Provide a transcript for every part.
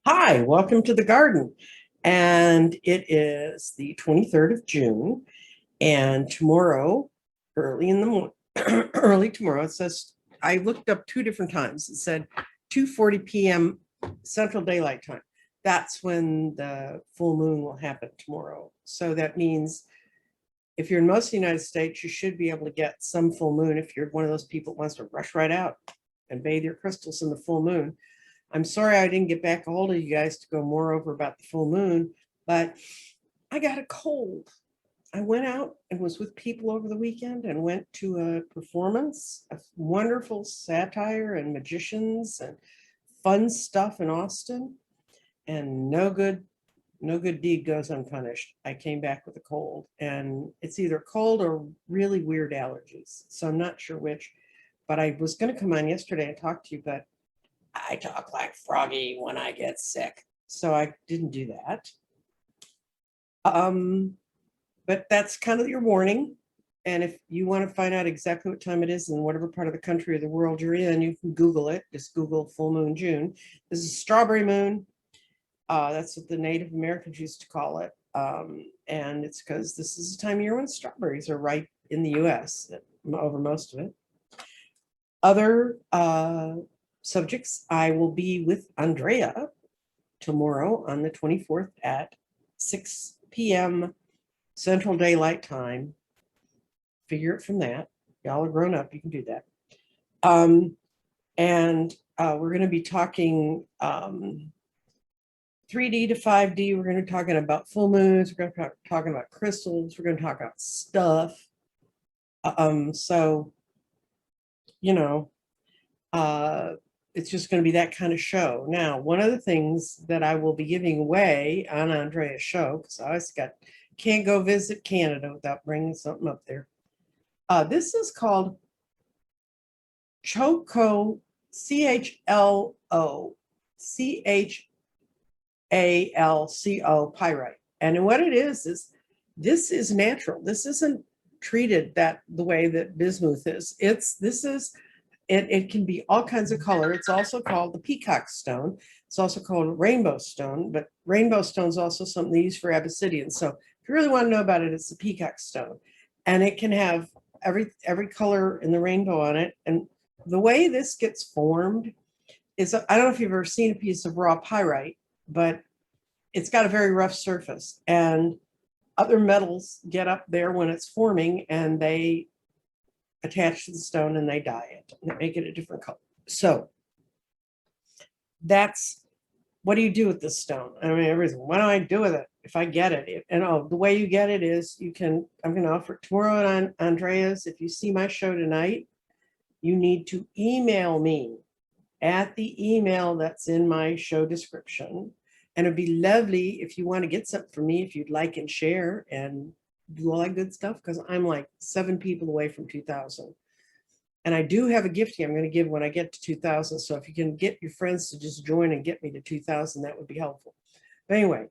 Hi, welcome to the garden. And it is the 23rd of June. And tomorrow, early in the morning, early tomorrow, it says, I looked up two different times. It said 2:40 p.m. Central Daylight Time. That's when the full moon will happen tomorrow. So that means if you're in most of the United States, you should be able to get some full moon if you're one of those people who wants to rush right out and bathe your crystals in the full moon. I'm sorry I didn't get back a hold of you guys to go more over about the full moon, but I got a cold. I went out and was with people over the weekend and went to a performance of wonderful satire and magicians and fun stuff in Austin. And no good deed goes unpunished. I came back with a cold, and it's either cold or really weird allergies. So I'm not sure which, but I was going to come on yesterday and talk to you, but I talk like Froggy when I get sick. So I didn't do that. But that's kind of your warning. And if you want to find out exactly what time it is in whatever part of the country or the world you're in, you can Google it. Just Google full moon June. This is strawberry moon. That's what the Native Americans used to call it. And it's because this is the time of year when strawberries are ripe in the US over most of it. Other subjects, I will be with Andrea tomorrow on the 24th at 6 p.m. Central Daylight Time. Figure it from that. Y'all are grown up, you can do that. And we're going to be talking 3D to 5D. We're going to be talking about full moons. We're going to be talking about crystals. We're going to talk about stuff. So, you know, it's just going to be that kind of show. Now, one of the things that I will be giving away on Andrea's show, because I always can't go visit Canada without bringing something up there. This is called Chochalco pyrite. And what it is this is natural. This isn't treated the way that bismuth is. It can be all kinds of color. It's also called the peacock stone. It's also called rainbow stone, but rainbow stone is also something they use for obsidian. So if you really want to know about it, it's the peacock stone. And it can have every color in the rainbow on it. And the way this gets formed is, I don't know if you've ever seen a piece of raw pyrite, but it's got a very rough surface. And other metals get up there when it's forming, and they attach to the stone and they dye it and make it a different color. So that's, what do you do with this stone? I mean, everything. What do I do with it if I get it? And the way you get it is I'm going to offer it tomorrow on Andrea's. If you see my show tonight, you need to email me at the email that's in my show description. And it'd be lovely if you want to get something from me, if you'd like and share and do all that good stuff, because I'm like 7 people away from 2,000. And I do have a gift I'm going to give when I get to 2,000. So if you can get your friends to just join and get me to 2,000, that would be helpful. But anyway,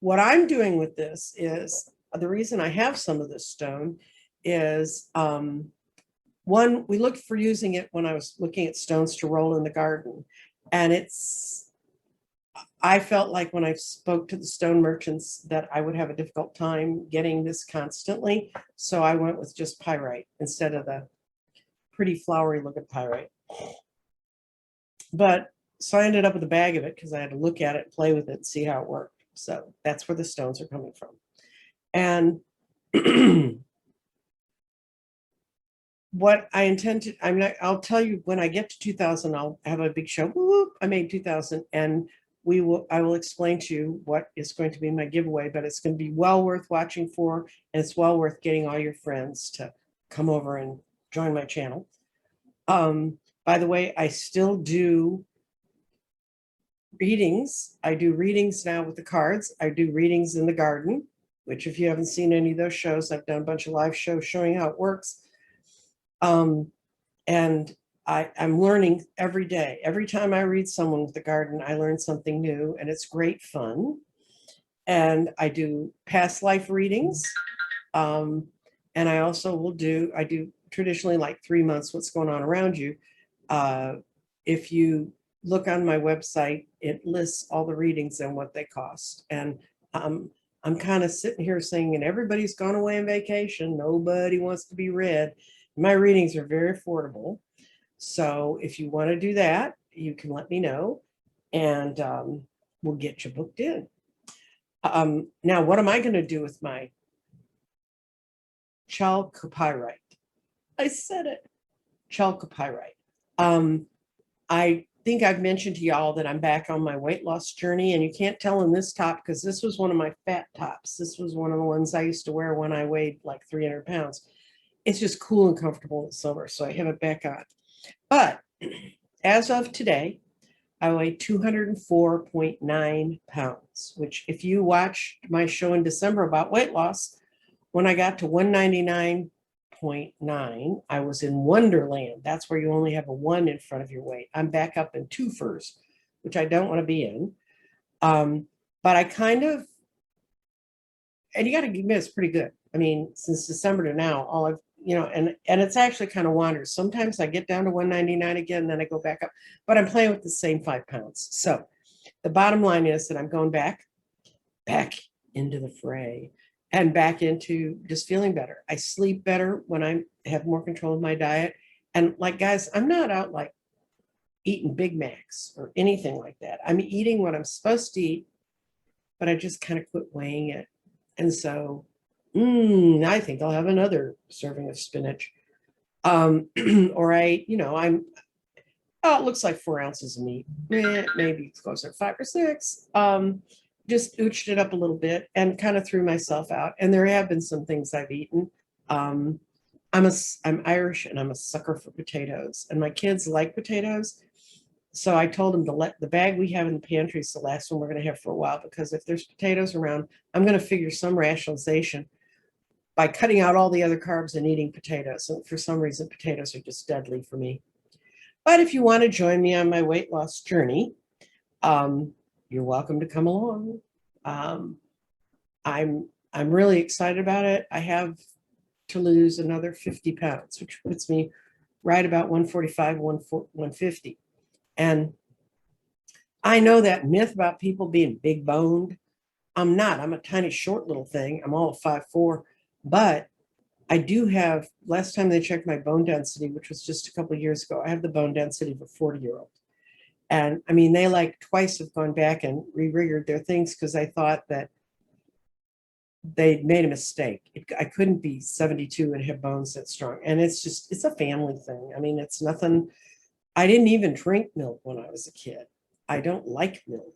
what I'm doing with this is, the reason I have some of this stone is, one, we looked for using it when I was looking at stones to roll in the garden. And I felt like when I spoke to the stone merchants that I would have a difficult time getting this constantly. So I went with just pyrite instead of the pretty flowery looking pyrite. But so I ended up with a bag of it because I had to look at it, play with it, and see how it worked. So that's where the stones are coming from. And what I intend to, I'll tell you when I get to 2,000, I'll have a big show. Whoop, I made 2,000, and I will explain to you what is going to be my giveaway, but it's going to be well worth watching for, and it's well worth getting all your friends to come over and join my channel. By the way, I still do readings. I do readings now with the cards. I do readings in the garden, which if you haven't seen any of those shows, I've done a bunch of live shows showing how it works. And I'm learning every day. Every time I read someone with the garden, I learn something new, and it's great fun. And I do past life readings. And I also I do traditionally like 3 months, what's going on around you. If you look on my website, it lists all the readings and what they cost. And I'm kind of sitting here saying, and everybody's gone away on vacation. Nobody wants to be read. My readings are very affordable. So if you want to do that, you can let me know, and we'll get you booked in. Now, what am I going to do with my Chalcopyrite? I said it, Chalcopyrite. I think I've mentioned to y'all that I'm back on my weight loss journey, and you can't tell in this top because this was one of my fat tops. This was one of the ones I used to wear when I weighed like 300 pounds. It's just cool and comfortable in summer, so I have it back on. But as of today, I weigh 204.9 pounds, which if you watched my show in December about weight loss, when I got to 199.9, I was in Wonderland. That's where you only have a 1 in front of your weight. I'm back up in 2 first, which I don't want to be in. But I kind of, and you got to admit, it's pretty good. I mean, since December to now, all I've, and it's actually kind of wanders. Sometimes I get down to 199 again, then I go back up, but I'm playing with the same 5 pounds. So the bottom line is that I'm going back into the fray and back into just feeling better. I sleep better when I have more control of my diet. And like, guys, I'm not out like eating Big Macs or anything like that. I'm eating what I'm supposed to eat, but I just kind of quit weighing it. And so I think I'll have another serving of spinach. Or it looks like 4 ounces of meat. Maybe it's closer to 5 or 6. Just ooched it up a little bit and kind of threw myself out. And there have been some things I've eaten. I'm Irish and I'm a sucker for potatoes. And my kids like potatoes. So I told them to let the bag we have in the pantry is the last one we're going to have for a while, because if there's potatoes around, I'm going to figure some rationalization by cutting out all the other carbs and eating potatoes. And for some reason, potatoes are just deadly for me. But if you want to join me on my weight loss journey, you're welcome to come along. I'm really excited about it. I have to lose another 50 pounds, which puts me right about 145, 150. And I know that myth about people being big boned. I'm not. I'm a tiny, short little thing. I'm all of 5'4", but I do have, last time they checked my bone density, which was just a couple of years ago, I have the bone density of a 40-year-old. And I mean, they like twice have gone back and re-rigged their things because I thought that they made a mistake. I couldn't be 72 and have bones that strong. And it's a family thing. I mean, it's nothing. I didn't even drink milk when I was a kid. I don't like milk.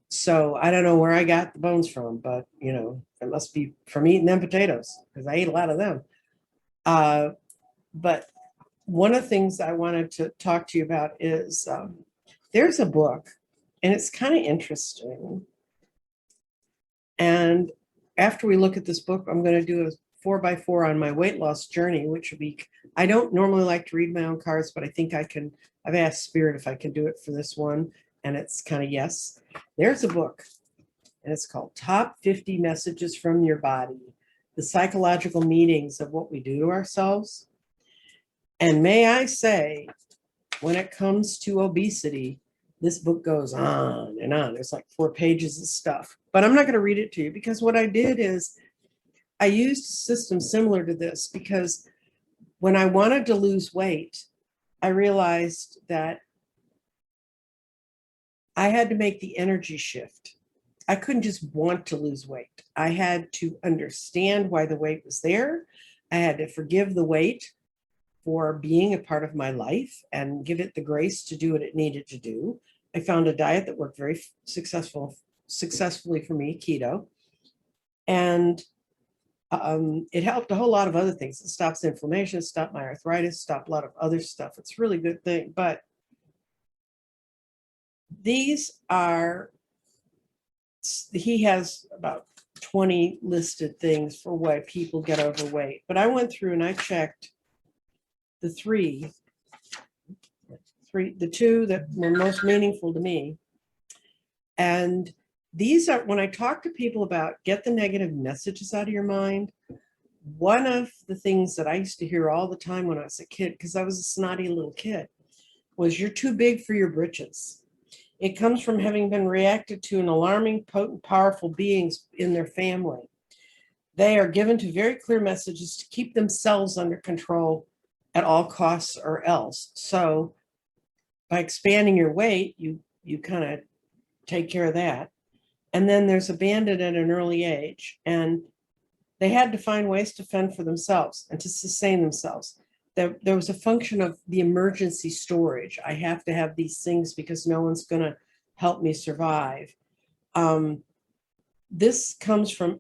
So I don't know where I got the bones from, but it must be from eating them potatoes, because I ate a lot of them. But one of the things I wanted to talk to you about is there's a book, and it's kind of interesting. And after we look at this book, I'm going to do a 4x4 on my weight loss journey, which will be, I don't normally like to read my own cards, but I think I can. I've asked Spirit if I can do it for this one, and it's kind of yes. There's a book, and it's called Top 50 Messages from Your Body, the psychological meanings of what we do to ourselves. And may I say, when it comes to obesity, this book goes on and on. There's like 4 pages of stuff, but I'm not going to read it to you, because what I did is I used a system similar to this, because when I wanted to lose weight, I realized that I had to make the energy shift. I couldn't just want to lose weight. I had to understand why the weight was there. I had to forgive the weight for being a part of my life and give it the grace to do what it needed to do. I found a diet that worked very successfully for me, keto. And it helped a whole lot of other things. It stops inflammation, stopped my arthritis, stopped a lot of other stuff. It's a really good thing. But these are, he has about 20 listed things for why people get overweight. But I went through and I checked the two that were most meaningful to me. And these are, when I talk to people about get the negative messages out of your mind, one of the things that I used to hear all the time when I was a kid, because I was a snotty little kid, was you're too big for your britches. It comes from having been reacted to an alarming, potent, powerful beings in their family. They are given to very clear messages to keep themselves under control at all costs or else. So by expanding your weight, you kind of take care of that. And then there's abandoned at an early age. And they had to find ways to fend for themselves and to sustain themselves. There was a function of the emergency storage. I have to have these things because no one's going to help me survive. This comes from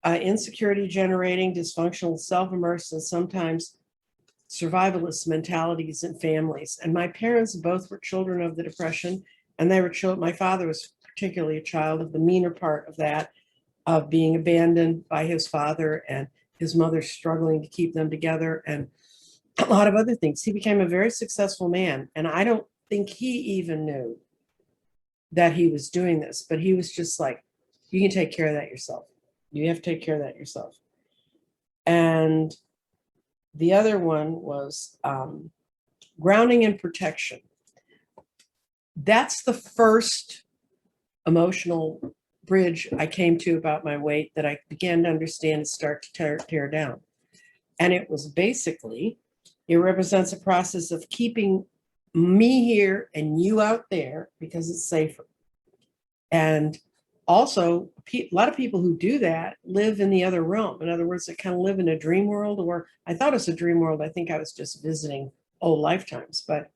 insecurity generating, dysfunctional, self-immersed, and sometimes survivalist mentalities in families. And my parents both were children of the Depression, and they were children. My father was particularly a child of the meaner part of that, of being abandoned by his father and his mother struggling to keep them together, and a lot of other things. He became a very successful man, and I don't think he even knew that he was doing this, but he was just like, you can take care of that yourself. You have to take care of that yourself. And the other one was grounding and protection. That's the first emotional bridge I came to about my weight that I began to understand and start to tear down. And it was basically, it represents a process of keeping me here and you out there because it's safer. And also, a lot of people who do that live in the other realm. In other words, they kind of live in a dream world, or I thought it was a dream world. I think I was just visiting old lifetimes, but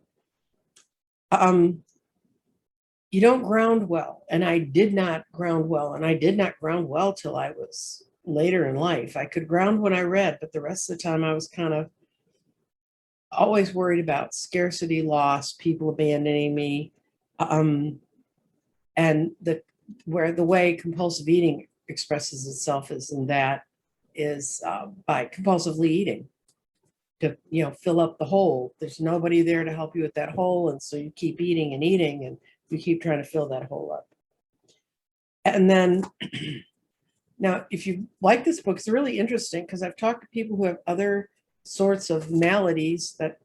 you don't ground well. And I did not ground well. And I did not ground well till I was later in life. I could ground when I read, but the rest of the time I was kind of always worried about scarcity, loss, people abandoning me. And where the way compulsive eating expresses itself is by compulsively eating to, fill up the hole. There's nobody there to help you with that hole. And so you keep eating and eating and you keep trying to fill that hole up. And then now, if you like this book, it's really interesting because I've talked to people who have other sorts of maladies that,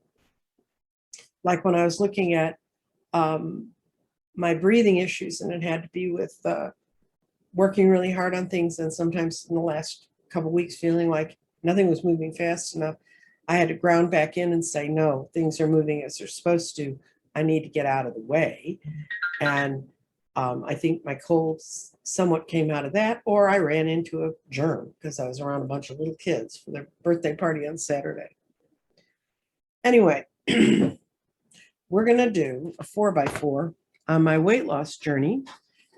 like when I was looking at my breathing issues, and it had to be with working really hard on things, and sometimes in the last couple of weeks feeling like nothing was moving fast enough, I had to ground back in and say, no, things are moving as they're supposed to. I need to get out of the way. And I think my cold somewhat came out of that, or I ran into a germ because I was around a bunch of little kids for their birthday party on Saturday. Anyway, we're going to do a 4x4 on my weight loss journey.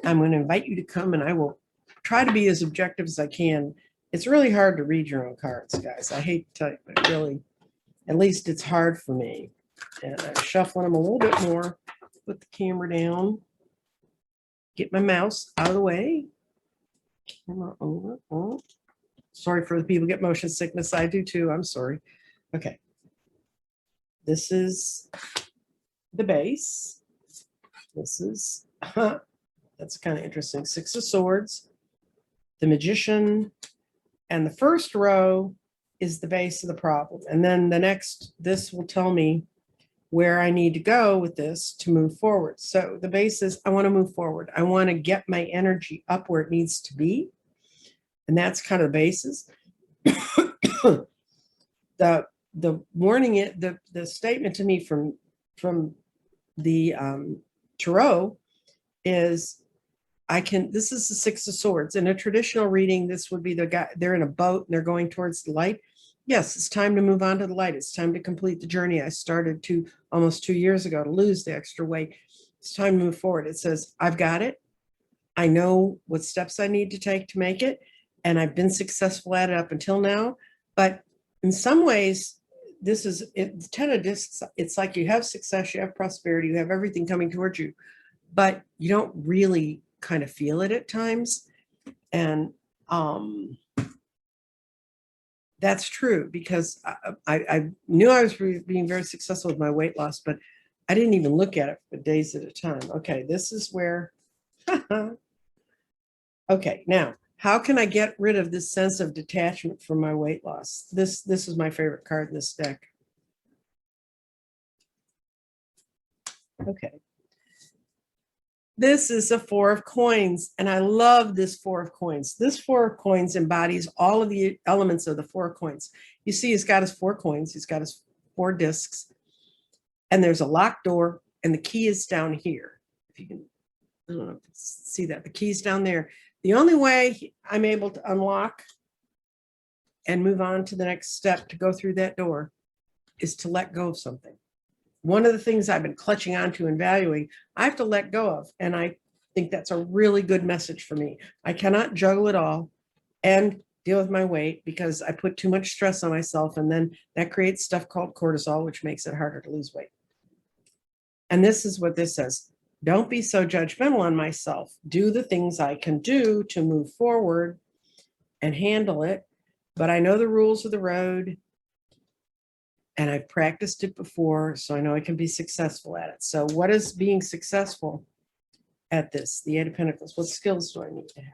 I'm going to invite you to come, and I will try to be as objective as I can. It's really hard to read your own cards, guys. I hate to tell you, but really, at least it's hard for me. And I'm shuffling them a little bit more. Put the camera down. Get my mouse out of the way. Camera over. Oh. Sorry for the people who get motion sickness. I do too. I'm sorry. Okay. This is the base. This is, that's kind of interesting. 6 of Swords, the Magician, and the first row is the base of the problem. And then the next, this will tell me where I need to go with this to move forward. So the base is, I want to move forward. I want to get my energy up where it needs to be. And that's kind of the basis. The warning, the statement to me from the tarot is, this is the 6 of Swords. In a traditional reading, this would be the guy, they're in a boat and they're going towards the light. Yes, it's time to move on to the light. It's time to complete the journey I started almost 2 years ago to lose the extra weight. It's time to move forward. It says, I've got it. I know what steps I need to take to make it. And I've been successful at it up until now. But in some ways, this is it, 10 of Discs. It's like you have success, you have prosperity, you have everything coming towards you, but you don't really kind of feel it at times. And that's true, because I knew I was being very successful with my weight loss, but I didn't even look at it for days at a time. Okay, this is where, okay, now, how can I get rid of this sense of detachment from my weight loss? This is my favorite card in this deck. Okay. This is a 4 of coins, and I love this 4 of coins. This 4 of coins embodies all of the elements of the 4 of coins. You see, he's got his 4 coins, he's got his 4 discs, and there's a locked door, and the key is down here. If you can, I don't know if you see that, the key's down there. The only way I'm able to unlock and move on to the next step to go through that door is to let go of something. One of the things I've been clutching onto and valuing, I have to let go of. And I think that's a really good message for me. I cannot juggle it all and deal with my weight because I put too much stress on myself. And then that creates stuff called cortisol, which makes it harder to lose weight. And this is what this says. Don't be so judgmental on myself. Do the things I can do to move forward and handle it. But I know the rules of the road. And I've practiced it before, so I know I can be successful at it. So what is being successful at this? The 8 of Pentacles. What skills do I need to have?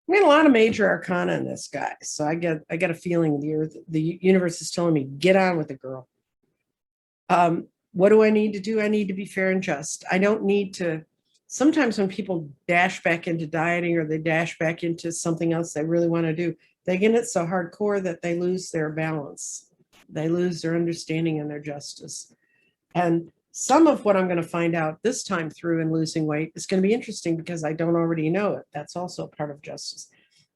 We had a lot of major arcana in this, guy. So I get a feeling the universe is telling me, get on with it, girl. What do I need to do? I need to be fair and just. I don't need to. Sometimes when people dash back into dieting or they dash back into something else they really want to do, they get it so hardcore that they lose their balance. They lose their understanding and their justice. And some of what I'm going to find out this time through in losing weight is going to be interesting because I don't already know it. That's also part of justice.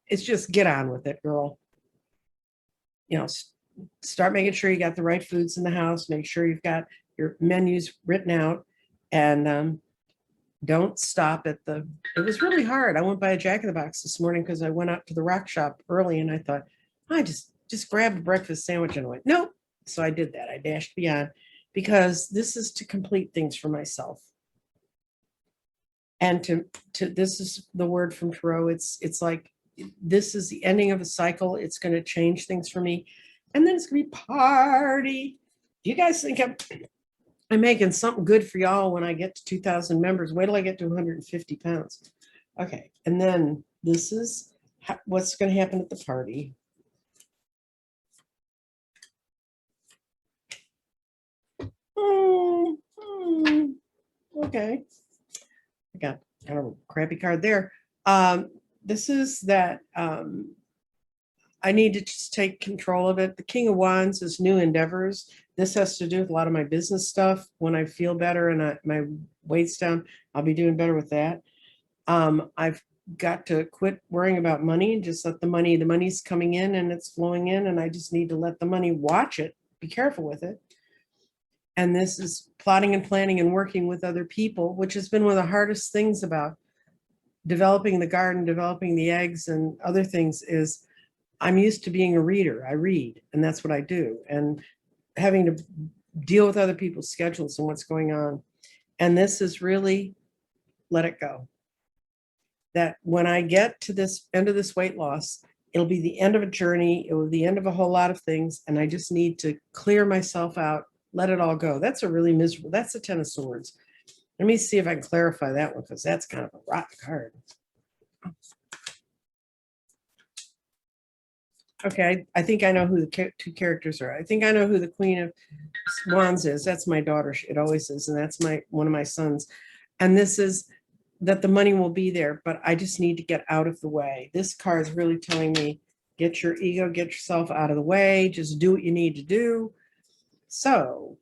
It's just get on with it, girl. You know, start making sure you got the right foods in the house. Make sure you've got your menus written out, and don't stop at the, it was really hard. I went by a Jack in the Box this morning because I went out to the rock shop early and I thought, I just grab a breakfast sandwich and went, nope. So I did that. I dashed beyond because this is to complete things for myself. And to this is the word from Tarot. It's like, this is the ending of a cycle. It's going to change things for me. And then it's going to be party. You guys think I'm making something good for y'all when I get to 2,000 members. Wait till I get to 150 pounds. Okay. And then this is what's going to happen at the party. Okay. I got kind of a crappy card there. This is that I need to just take control of it. The King of Wands is new endeavors. This has to do with a lot of my business stuff. When I feel better and my weight's down, I'll be doing better with that. I've got to quit worrying about money and just let the money's coming in and it's flowing in, and I just need to let the money watch it, be careful with it. And this is plotting and planning and working with other people, which has been one of the hardest things about developing the garden, developing the eggs and other things is I'm used to being a reader. I read, and that's what I do. And having to deal with other people's schedules and what's going on. And this is really let it go. That when I get to this end of this weight loss, it'll be the end of a journey. It will be the end of a whole lot of things. And I just need to clear myself out, let it all go. That's a really miserable, that's the 10 of Swords. Let me see if I can clarify that one, because that's kind of a rotten card. Okay, I think I know who the two characters are. I think I know who the Queen of Wands is. That's my daughter. It always is. And that's one of my sons. And this is that the money will be there, but I just need to get out of the way. This card is really telling me, get your ego, get yourself out of the way. Just do what you need to do. So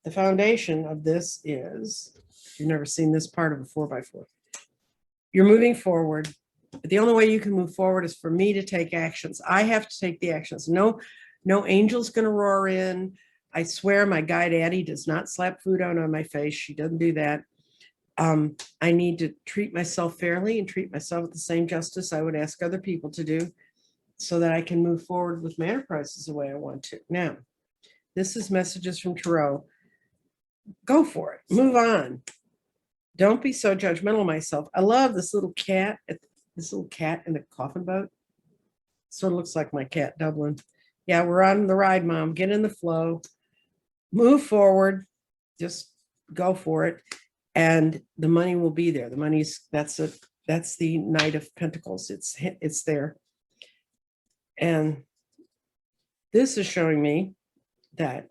the foundation of this is, if you've never seen this part of a 4x4, you're moving forward. But the only way you can move forward is for me to take actions. I have to take the actions. No angel's going to roar in. I swear my guide Addie does not slap food out on my face. She doesn't do that. I need to treat myself fairly and treat myself with the same justice I would ask other people to do so that I can move forward with my enterprises the way I want to. Now, this is messages from Tarot. Go for it. Move on. Don't be so judgmental of myself. I love this little cat in the coffin boat. Sort of looks like my cat, Dublin. Yeah, we're on the ride, Mom. Get in the flow. Move forward. Just go for it. And the money will be there. The money's, that's the Knight of Pentacles. It's there. And this is showing me that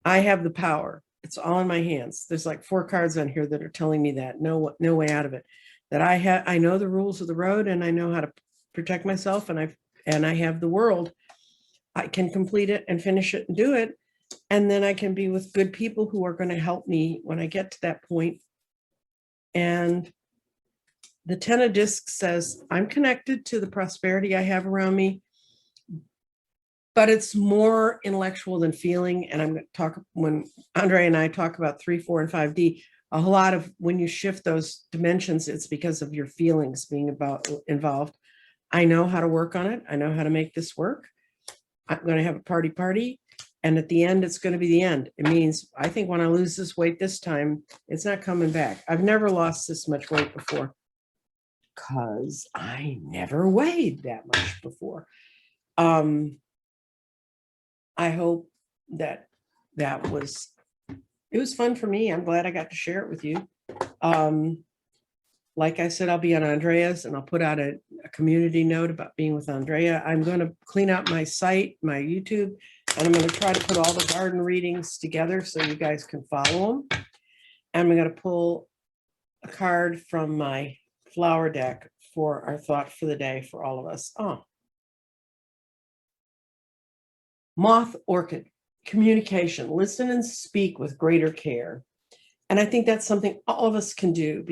I have the power. It's all in my hands. There's like 4 cards on here that are telling me that. No way out of it. That I know the rules of the road, and I know how to protect myself, and I have the world. I can complete it and finish it and do it. And then I can be with good people who are going to help me when I get to that point. And the 10 of discs says, I'm connected to the prosperity I have around me, but it's more intellectual than feeling. And I'm going to talk, when Andre and I talk about 3, 4, and 5D, a whole lot of when you shift those dimensions, it's because of your feelings being involved. I know how to work on it. I know how to make this work. I'm going to have a party. And at the end, it's going to be the end. It means, I think when I lose this weight this time, it's not coming back. I've never lost this much weight before because I never weighed that much before. I hope that it was fun for me. I'm glad I got to share it with you. Like I said, I'll be on Andrea's, and I'll put out a community note about being with Andrea. I'm going to clean out my site, my YouTube, and I'm going to try to put all the garden readings together so you guys can follow them. And I'm going to pull a card from my flower deck for our thought for the day for all of us. Oh. Moth orchid, communication, listen and speak with greater care. And I think that's something all of us can do,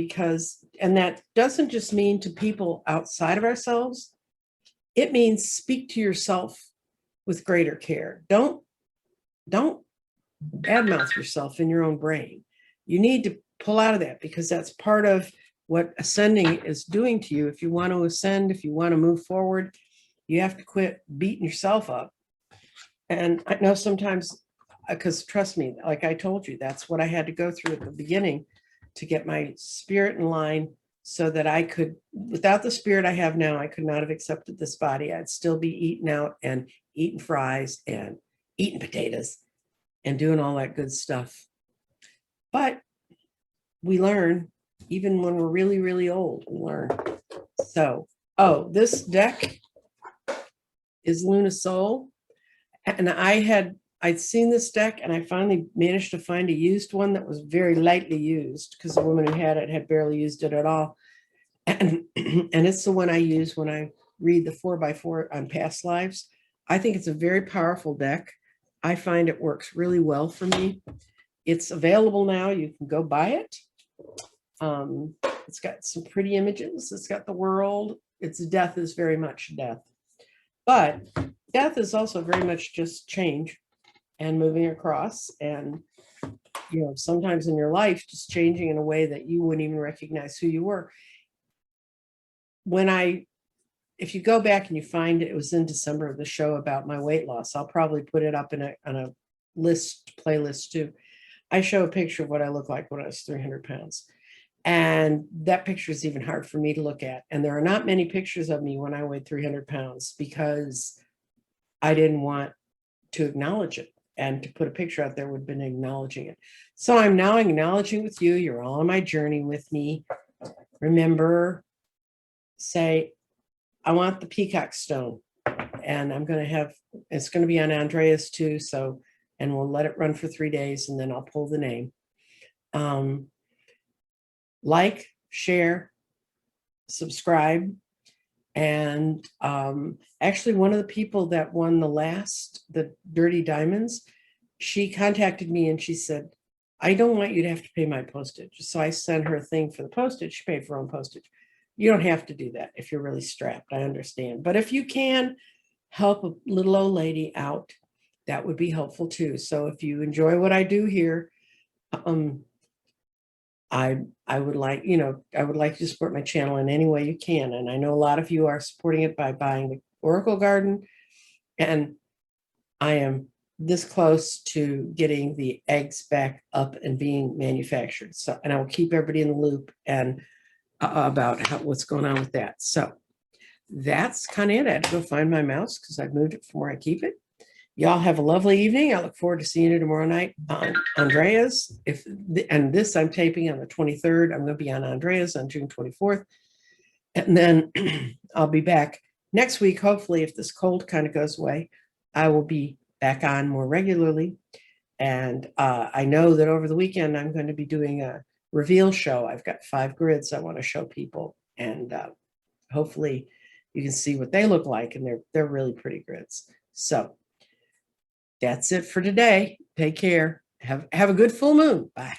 and that doesn't just mean to people outside of ourselves. It means speak to yourself with greater care. Don't badmouth yourself in your own brain. You need to pull out of that, because that's part of what ascending is doing to you. If you want to ascend, if you want to move forward, you have to quit beating yourself up. And I know sometimes, because trust me, like I told you, that's what I had to go through at the beginning to get my spirit in line, so that I could, without the spirit I have now, I could not have accepted this body. I'd still be eating out and eating fries and eating potatoes and doing all that good stuff. But we learn, even when we're really, really old, we learn. So, this deck is Luna Soul. And I'd seen this deck, and I finally managed to find a used one that was very lightly used, because the woman who had it had barely used it at all. And it's the one I use when I read the 4x4 on past lives. I think it's a very powerful deck. I find it works really well for me. It's available now. You can go buy it. It's got some pretty images. It's got the world. Its death is very much death. But death is also very much just change and moving across, and sometimes in your life just changing in a way that you wouldn't even recognize who you were. If you go back and you find it was in December of the show about my weight loss, I'll probably put it up on a playlist too. I show a picture of what I look like when I was 300 pounds. And that picture is even hard for me to look at. And there are not many pictures of me when I weighed 300 pounds, because I didn't want to acknowledge it. And to put a picture out there would have been acknowledging it. So I'm now acknowledging with you. You're all on my journey with me. Remember, say, I want the peacock stone. And it's going to be on Andrea's too. So, and we'll let it run for 3 days, and then I'll pull the name. Like, share, subscribe. And actually, one of the people that won the Dirty Diamonds, she contacted me and she said, I don't want you to have to pay my postage. So I sent her a thing for the postage. She paid for her own postage. You don't have to do that if you're really strapped. I understand. But if you can help a little old lady out, that would be helpful too. So if you enjoy what I do here, I would like you to support my channel in any way you can. And I know a lot of you are supporting it by buying the Oracle Garden. And I am this close to getting the eggs back up and being manufactured. So, and I will keep everybody in the loop and about what's going on with that. So that's kind of it. I had to go find my mouse because I've moved it from where I keep it. Y'all have a lovely evening. I look forward to seeing you tomorrow night on Andrea's. And this I'm taping on the 23rd. I'm going to be on Andrea's on June 24th. And then I'll be back next week. Hopefully, if this cold kind of goes away, I will be back on more regularly. And I know that over the weekend, I'm going to be doing a reveal show. I've got 5 grids I want to show people, and hopefully you can see what they look like, and they're really pretty grids. So that's it for today. Take care. Have a good full moon. Bye.